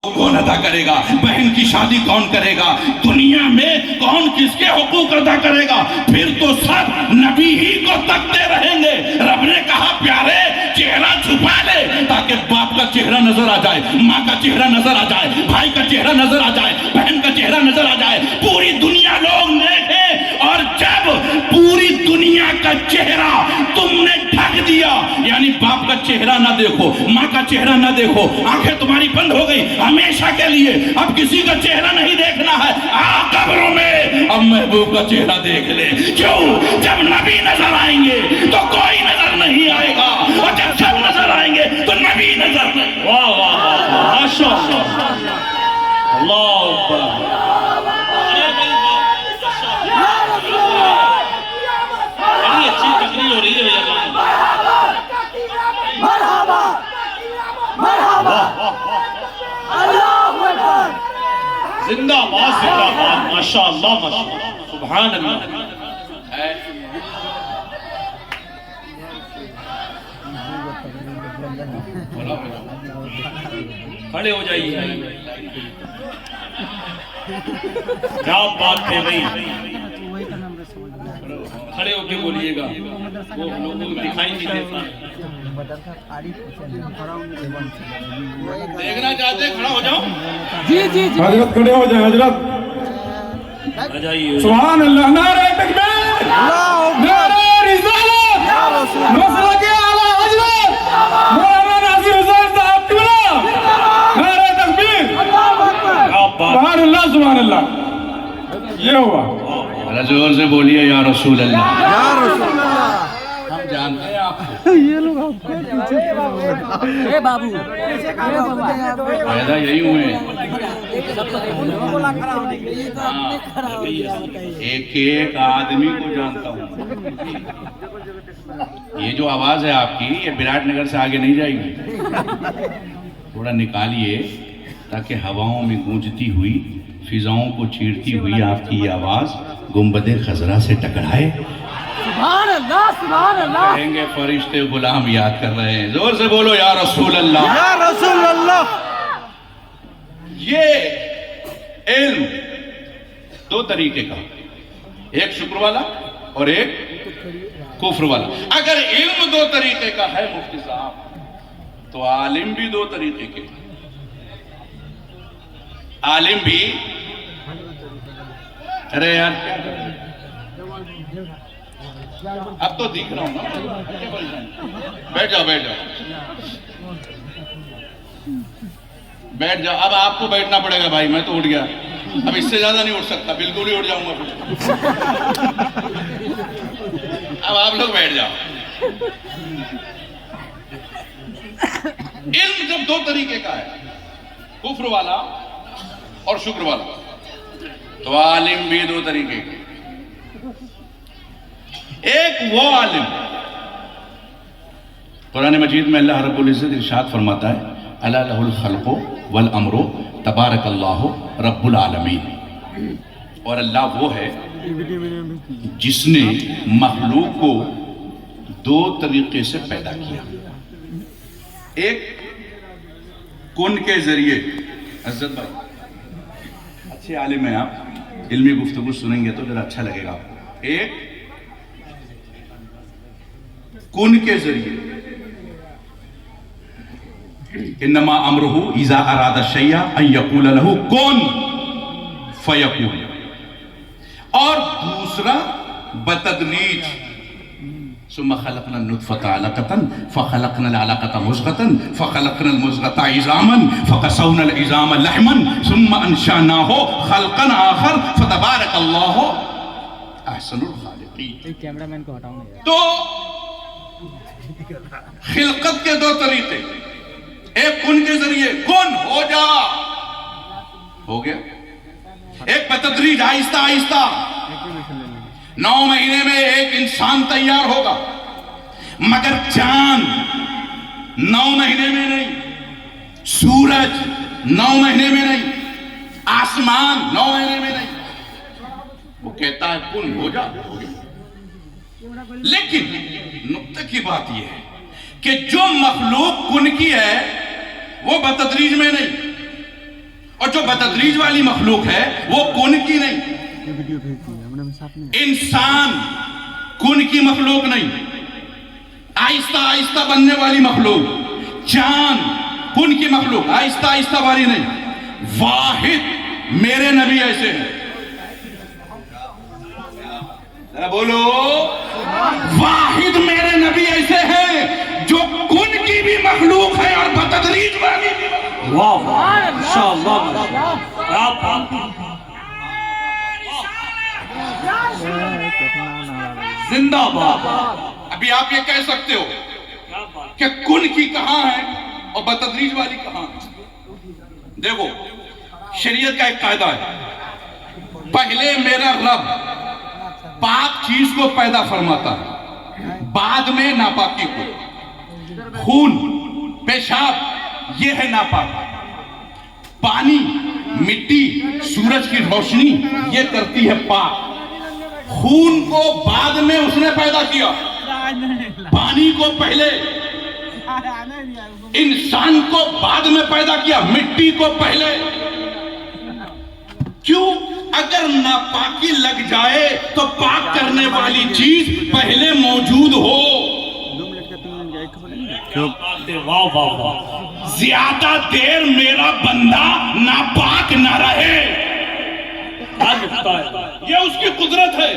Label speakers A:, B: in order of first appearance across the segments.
A: کون ادا کرے گا؟ بہن کی شادی کون کرے گا؟ دنیا میں کون کس کے حقوق ادا کرے گا؟ پھر تو سب نبی ہی کو تکتے رہیں گے۔ رب نے کہا پیارے چہرہ چھپا لے تاکہ باپ کا چہرہ نظر آ جائے، ماں کا چہرہ نظر آ جائے، بھائی کا چہرہ نظر آ جائے، بہن کا چہرہ نظر آ جائے، پوری دنیا لوگ دیکھیں۔ اور جب پوری دنیا کا چہرہ تم نے ڈھک دیا، یعنی باپ کا چہرہ نہ دیکھو، ماں کا چہرہ نہ دیکھو، آنکھیں تمہاری بند ہو گئی ہمیشہ کے لیے، اب کسی کا چہرہ نہیں دیکھنا ہے، قبروں میں اب محبوب کا چہرہ دیکھ لے۔ کیوں؟ جب نبی نظر آئیں گے تو کوئی نظر نہیں آئے گا، اور جب سب نظر آئیں گے تو نبی نظر نہیں۔
B: واہ واہ واہ، ماشاء اللہ، اللہ اکبر۔ بڑی اچھی تقریر ہو رہی ہے
C: مرحبا مرحبا اللہ اکبر،
B: زندہ باد زندہ باد، ماشاء اللہ ماشاء اللہ، سبحان اللہ۔ کھڑے ہو جائیے، کیا بات ہے بھائی، کھڑے ہو کے بولیے گا، وہ لوگوں کو دکھائی نہیں دیتا۔ دیکھنا چاہتے کھڑا ہو جاؤ،
C: جی جی جی
D: حضرت کھڑے ہو جائیں، حضرت
B: آ جائیے۔
D: سبحان اللہ، نعرہ تکبیر، نعرہ رسالت، مسلک اعلی حضرت مولانا ناصر حسین صاحب قبلہ، نعرہ تکبیر،
B: کیا بات،
D: سبحان اللہ سبحان اللہ۔ یہ ہوا،
A: زور سے بولیے یا رسول اللہ۔
C: یا رسول اللہ،
A: ہم جانتے ہیں آپ کو،
C: اے بابو
A: پیدا یہی ہوئے ہیں۔ ایک ایک آدمی کو جانتا ہوں۔ یہ جو آواز ہے آپ کی، یہ وراٹ نگر سے آگے نہیں جائے گی، تھوڑا نکالیے تاکہ ہواؤں میں گونجتی ہوئی، فضاؤں کو چیرتی ہوئی آپ کی یہ آواز گنبد خضرا سے ٹکرائے۔
C: سبحان اللہ سبحان اللہ،
A: کہیں گے فرشتے غلام یاد کر رہے ہیں، زور سے بولو یا رسول اللہ۔
C: یا رسول اللہ۔
A: یہ علم دو طریقے کا، ایک شکر والا اور ایک کفر والا۔ اگر علم دو طریقے کا ہے مفتی صاحب، تو عالم بھی دو طریقے کے، عالم بھی، ارے یار کیا کر رہے ہیں؟ اب تو دیکھ رہا ہوں نا، بیٹھ جاؤ بیٹھ جاؤ بیٹھ جاؤ۔ اب آپ کو بیٹھنا پڑے گا بھائی، میں تو اٹھ گیا، اب اس سے زیادہ نہیں اٹھ سکتا، بالکل ہی اٹھ جاؤں گا پھر۔ اب آپ لوگ بیٹھ جاؤ۔ علم جب دو طریقے کا ہے، کفر والا اور شکر والا، تو عالم بھی دو طریقے کے۔ ایک وہ عالم، قرآن مجید میں اللہ رب العزت ارشاد فرماتا ہے، الا لہ الخلق والامر تبارک اللہ رب العالمین، اور اللہ وہ ہے جس نے مخلوق کو دو طریقے سے پیدا کیا۔ ایک کن کے ذریعے، عزت بھائی اچھے عالم ہیں آپ، علمی گفتگو سنیں گے تو ذرا اچھا لگے گا آپ کو۔ ایک کن کے ذریعے، انما امرہ اذا اراد شیئا ان یقول لہ کن فیکون، اور دوسرا بتدریج، ثم خلقنا النطفة علقة فخلقنا العلقة مضغة فخلقنا المضغة عظاما فقسونا العظام لحما ثم انشأناه خلقا آخر فتبارك الله احسن الخالقین۔
C: کیمرہ مین کو ہٹاؤں گا۔
A: تو خلقت کے دو طریقے، ایک کن کے ذریعے، کن ہو جا، ہو گیا۔ ایک بتدریج، آہستہ آہستہ، 9 مہینے میں ایک انسان تیار ہوگا، مگر چاند 9 مہینے میں نہیں، سورج 9 مہینے میں نہیں، آسمان 9 مہینے میں نہیں، وہ کہتا ہے کن ہو جا، ہو گیا۔ لیکن نقطہ کی بات یہ ہے کہ جو مخلوق کن کی ہے وہ بتدریج میں نہیں، جو بتدریج والی مخلوق ہے وہ کن کی نہیں، انسان کن کی مخلوق نہیں، آہستہ آہستہ بننے والی مخلوق، چاند کن کی مخلوق، آہستہ آہستہ والی نہیں، واحد میرے نبی ایسے ہیں، ذرا بولو، واحد میرے نبی ایسے ہیں جو کن کی بھی مخلوق ہے اور بتدریج والی بھی مخلوق۔
B: واہ انشاءاللہ زندہ باد۔
A: ابھی آپ یہ کہہ سکتے ہو کہ کن کی کہاں ہے اور بتدریج والی کہاں ہے؟ دیکھو شریعت کا ایک قاعدہ ہے، پہلے میرا رب پاک چیز کو پیدا فرماتا ہے، بعد میں ناپاکی کو۔ خون، پیشاب یہ ہے ناپاک، پانی، مٹی، سورج کی روشنی یہ کرتی ہے پاک۔ خون کو بعد میں اس نے پیدا کیا، پانی کو پہلے، انسان کو بعد میں پیدا کیا، مٹی کو پہلے۔ کیوں؟ اگر ناپاکی لگ جائے تو پاک کرنے والی چیز پہلے موجود ہو۔
B: واہ واہ واہ،
A: زیادہ دیر میرا بندہ ناپاک نہ رہے، یہ اس کی قدرت ہے۔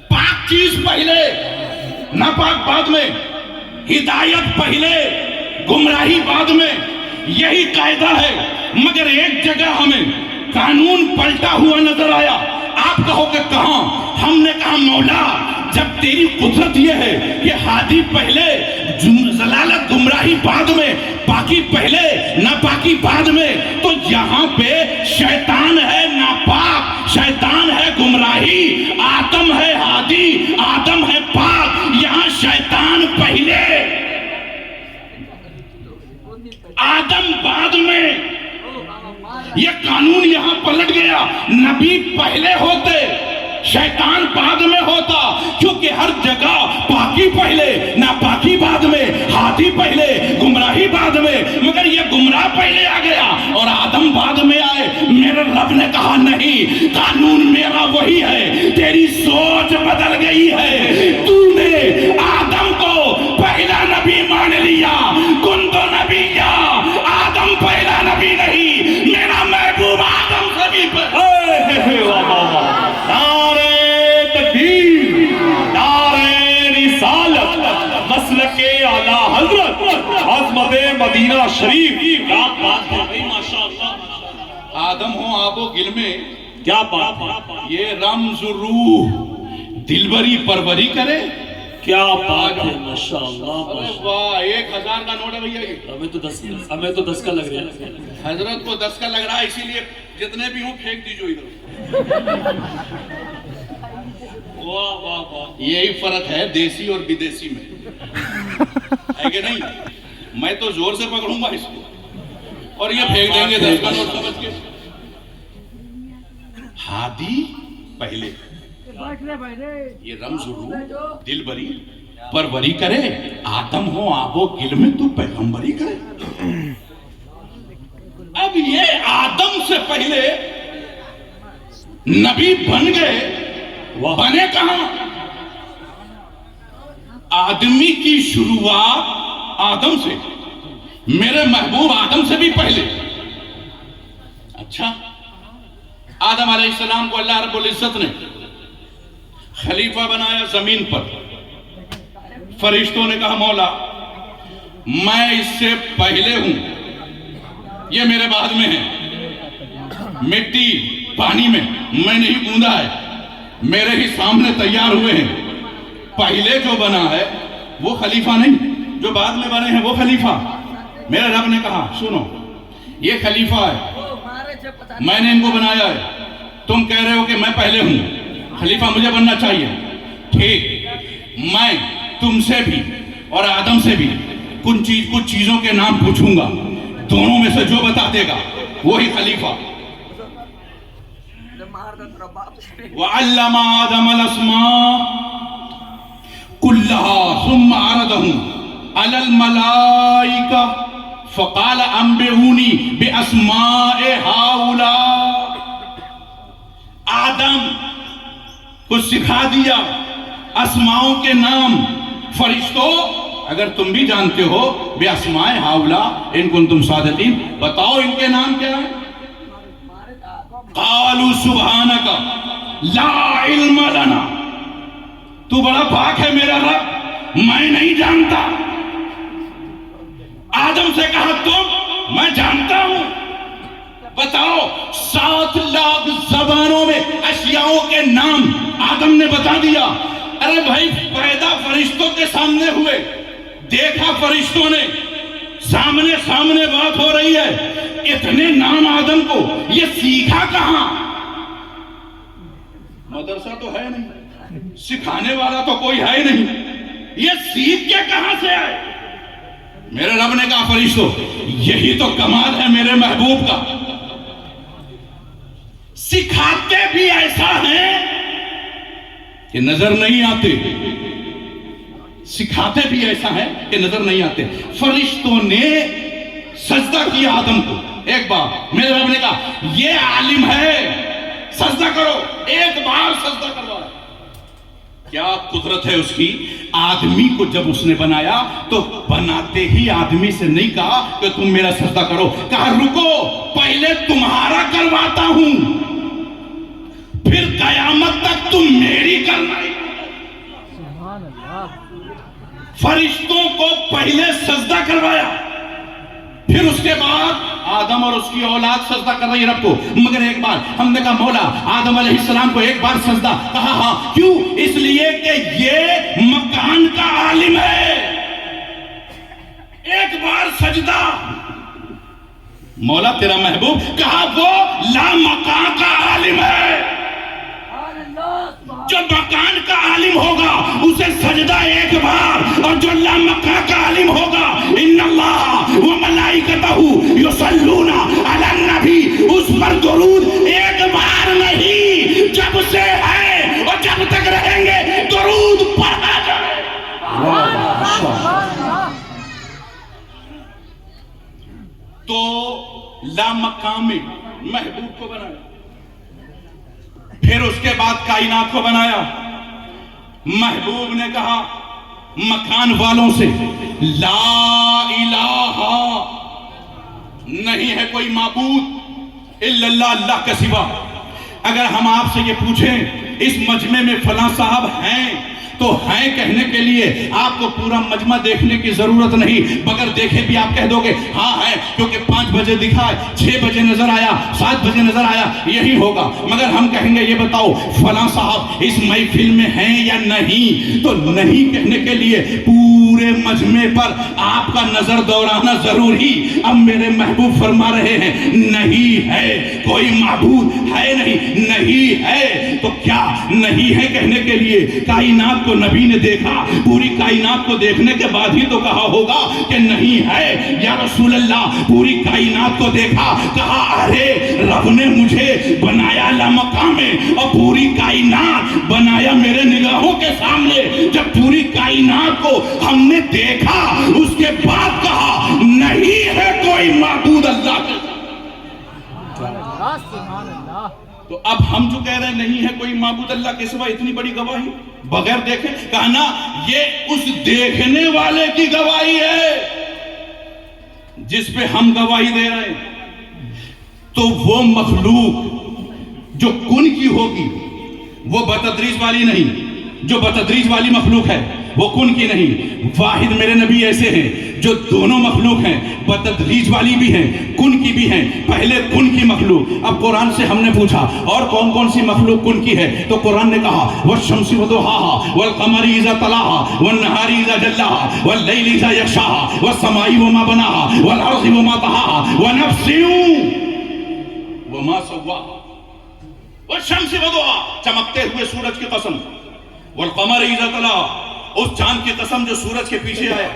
A: پاک چیز پہلے، ناپاک بعد میں، ہدایت پہلے، گمراہی بعد میں، یہی قاعدہ ہے۔ مگر ایک جگہ ہمیں قانون پلٹا ہوا نظر آیا۔ آپ کہو کہ کہاں؟ ہم نے کہا مولا جب تیری قدرت یہ ہے کہ ہادی پہلے، ضلالت گمراہی بعد میں، پاکی پہلے، ناپاکی بعد میں، تو یہاں پہ شیطان ہے ناپاک، شیطان ہے گمراہی، آدم ہے ہادی، آدم ہے پاک۔ یہاں شیطان پہلے، آدم بعد میں، یہ قانون یہاں پلٹ گیا۔ نبی پہلے ہوتے، شیطان بعد میں ہوتا، کیونکہ ہر جگہ پاکی پہلے، ناپاکی بعد میں، ہادی پہلے، گمراہی بعد میں، مگر یہ گمراہ پہلے آ گیا اور آدم بعد میں آئے۔ میرے رب نے کہا نہیں، قانون میرا وہی ہے، تیری سوچ بدل گئی ہے۔ تو نے آدم کو پہلا نبی مان لیا، کنت نبیا، آدم پہلا نبی نہیں، میرا محبوب آدم سے بھی
B: مسلک اعلیٰ حضرت عظمت مدینہ شریف، کیا بات ہے بھائی، ماشاءاللہ۔
A: آدم ہوں آب و گل میں،
B: کیا بات ہے،
A: یہ رمز روح دلبری پروری کرے،
B: کیا بات ہے، ماشاءاللہ۔
A: واہ، 1000 کا نوٹ ہے بھیا یہ،
B: ہمیں تو 10 کا لگ رہا ہے،
A: حضرت کو 10 کا لگ رہا ہے، اسی لیے جتنے بھی ہوں پھینک دیجو ادھر۔ واہ واہ واہ، یہی فرق ہے دیسی اور بدیسی میں، ہے کہ نہیں؟ میں تو زور سے پکڑوں گا اس کو اور یہ پھینک دیں گے 10 کا نوٹ سمجھ کے۔ ہادی پہلے، یہ رمز روح دل بری پروری کرے، آدم ہو آب و گل میں تو پیغمبری کرے۔ اب یہ آدم سے پہلے نبی بن گئے، بنے کہاں؟ آدمی کی شروعات آدم سے، میرے محبوب آدم سے بھی پہلے۔ اچھا، آدم علیہ السلام کو اللہ رب العزت نے خلیفہ بنایا زمین پر۔ فرشتوں نے کہا مولا میں اس سے پہلے ہوں، یہ میرے بعد میں ہے، مٹی پانی میں میں نہیں گوندا ہے، میرے ہی سامنے تیار ہوئے ہیں، پہلے جو بنا ہے وہ خلیفہ نہیں، جو بعد میں بنے ہیں وہ خلیفہ۔ میرے رب نے کہا سنو، یہ خلیفہ ہے، میں نے ان کو بنایا ہے، تم کہہ رہے ہو کہ میں پہلے ہوں، خلیفہ مجھے بننا چاہیے، ٹھیک، میں تم سے بھی اور آدم سے بھی کچھ چیزوں کے نام پوچھوں گا، دونوں میں سے جو بتا دے گا وہی خلیفہ۔ وَعَلَّمَ آدَمَ الْأَسْمَاءَ كُلَّهَا ثُمَّ عَرَضَهُمْ عَلَى الْمَلَائِكَةِ فَقَالَ أَنبِئُونِي بِأَسْمَاءِ هَؤُلَاءِ کچھ سکھا دیا اسماؤں کے نام. فرشتوں اگر تم بھی جانتے ہو بے اسماء ہاؤلا ان کنتم صادقین، بتاؤ ان کے نام کیا ہے. قالوا سبحانک لا علم لنا، تو بڑا پاک ہے میرا رب، میں نہیں جانتا. آدم سے کہا تم، میں جانتا ہوں. بتاؤ 7 لاکھ زبانوں میں اشیاءوں کے نام آدم نے بتا دیا. ارے بھائی پیدا فرشتوں کے سامنے ہوئے، دیکھا فرشتوں نے، سامنے بات ہو رہی ہے، اتنے نام آدم کو، یہ سیکھا کہاں؟ مدرسہ تو ہے نہیں، سکھانے والا تو کوئی ہے نہیں، یہ سیکھ کے کہاں سے آئے؟ میرے رب نے کہا فرشتوں یہی تو کمال ہے میرے محبوب کا، سکھاتے بھی ایسا ہے کہ نظر نہیں آتے، سکھاتے بھی ایسا ہے کہ نظر نہیں آتے. فرشتوں نے سجدہ کیا آدم کو. ایک بار میرے رب نے کہا یہ عالم ہے، سجدہ کرو. ایک بار سجدہ کروایا. کیا قدرت ہے اس کی. آدمی کو جب اس نے بنایا تو بناتے ہی آدمی سے نہیں کہا کہ تم میرا سجدہ کرو، کہا رکو پہلے تمہارا کرواتا ہوں، پھر قیامت تک تم میری کرنا.
C: سبحان اللہ.
A: فرشتوں کو پہلے سجدہ کروایا، پھر اس کے بعد آدم اور اس کی اولاد سجدہ کر رہی رب کو. مگر ایک بار ہم نے کہا مولا آدم علیہ السلام کو ایک بار سجدہ، کہا ہاں کیوں؟ اس لیے کہ یہ مکان کا عالم ہے. ایک بار سجدہ. مولا تیرا محبوب، کہا وہ لا مکان کا عالم ہے. جو مکان کا عالم ہوگا اسے سجدہ ایک بار، اور جو لا مکان کا عالم ہوگا ان اللہ و ملائکتہ یصلون علی النبی، اس پر درود ایک بار نہیں، جب سے ہے اور جب تک رہیں گے درود پڑھا جائے. تو لا مقام میں محبوب کو بنایا، پھر اس کے بعد کائنات کو بنایا. محبوب نے کہا مکان والوں سے لا الہ نہیں ہے کوئی معبود الا اللہ، اللہ کے سوا. اگر ہم آپ سے یہ پوچھیں اس مجمع میں فلاں صاحب ہیں تو ہیں کہنے کے لیے آپ کو پورا مجمع دیکھنے کی ضرورت نہیں، بغیر دیکھے بھی آپ کہہ دو گے ہاں ہے، کیونکہ 5 بجے دکھا ہے، 6 بجے نظر آیا، 7 بجے نظر آیا، یہی ہوگا. مگر ہم کہیں گے یہ بتاؤ فلاں صاحب اس محفل میں ہیں یا نہیں، تو نہیں کہنے کے لیے پورے مجمع پر آپ کا نظر دوڑانا ضروری. اب میرے محبوب فرما رہے ہیں نہیں ہے کوئی معبود، ہے نہیں ہے. تو کیا نہیں ہے کہنے کے لیے کائنات کو نبی نے دیکھا، پوری کائنات کو دیکھنے کے بعد ہی تو کہا ہوگا کہ نہیں ہے. یا رسول اللہ پوری کائنات کو دیکھا، کہا ارے رب نے مجھے بنایا لامقام میں، اور پوری کائنات بنایا میرے نگاہوں کے سامنے. جب پوری کائنات کو ہم نے دیکھا اس کے بعد کہا نہیں ہے کوئی معبود اللہ کے.
C: سبحان اللہ.
A: تو اب ہم جو کہہ رہے ہیں نہیں ہے کوئی معبود اللہ کے سوا، اتنی بڑی گواہی بغیر دیکھے، کہنا یہ اس دیکھنے والے کی گواہی ہے جس پہ ہم گواہی دے رہے ہیں. تو وہ مخلوق جو کن کی ہوگی وہ بتدریج والی نہیں، جو بتدریج والی مخلوق ہے وہ کن کی نہیں. واحد میرے نبی ایسے ہیں جو دونوں مخلوق ہیں، بتدریج والی بھی ہیں، کن کی بھی ہیں. پہلے کن کی مخلوق. اب قرآن سے ہم نے پوچھا اور کون کون سی مخلوق کن کی ہے، تو قرآن نے کہا والشمس وضحاها والقمر اذا طلاها والنهار اذا جلاها والليل اذا يغشاها والسماء وما بناها والارض وما طحاها ونفس وما سواها والشمس وضحاها، چمکتے ہوئے سورج کی قسم، والقمر اذا طلاها، اس چاند کی قسم جو سورج کے پیچھے آیا،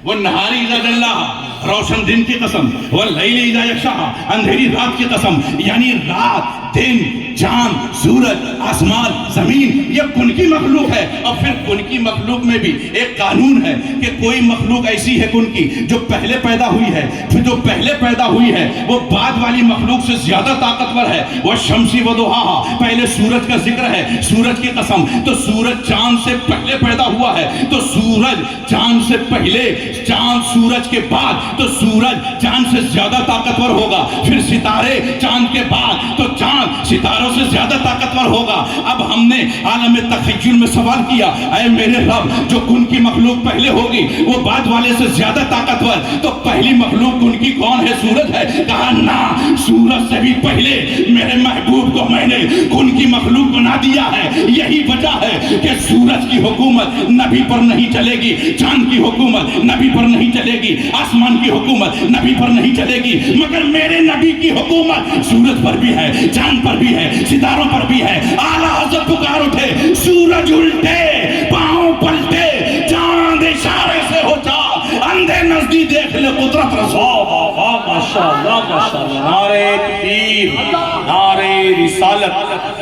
A: والنہار اذا جلاها، روشن دن کی قسم، واللیل اذا یغشاها، اندھیری رات کی قسم. یعنی رات دن چاند سورج آسمان زمین یہ کن کی مخلوق ہے. اور پھر کن کی مخلوق میں بھی ایک قانون ہے کہ کوئی مخلوق ایسی ہے کن کی جو پہلے پیدا ہوئی ہے, پھر جو پہلے پیدا ہوئی ہے وہ بعد والی مخلوق سے زیادہ طاقتور ہے. وہ شمسی وضحاہا, پہلے سورج کا ذکر ہے, سورج کی قسم, تو سورج چاند سے پہلے پیدا ہوا ہے تو سورج چاند سے پہلے, چاند سورج کے بعد تو سورج چاند سے زیادہ طاقتور ہوگا. پھر ستارے چاند کے بعد تو چاند ستاروں سے زیادہ طاقتور ہوگا. اب ہم نے عالم تخیل میں سوال کیا, اے میرے رب, جو کن کی مخلوق پہلے ہوگی وہ بعد والے سے زیادہ طاقتور, تو پہلی مخلوق کن کی کون ہے؟ سورج ہے. کہا نا, سورج سے بھی پہلے میرے محبوب کو میں نے کن کی مخلوق بنا دیا ہے. یہی وجہ ہے کہ سورج کی حکومت نبی پر نہیں چلے گی, چاند کی حکومت نبی پر نہیں چلے گی, آسمان کی حکومت نبی پر نہیں چلے گی, مگر میرے نبی کی حکومت سورج پر بھی ہے, چاند پر بھی ہے, ستاروں پر بھی ہے. اعلیٰ حضرت پکار اٹھے, سورج الٹے پاؤں پلٹے, چاند اشارے سے ہو جا, اندھے نزدیک دیکھ لے قدرت رسول.
B: ماشاء اللہ ماشاء اللہ. نعرہ تکبیر, نعرہ رسالت.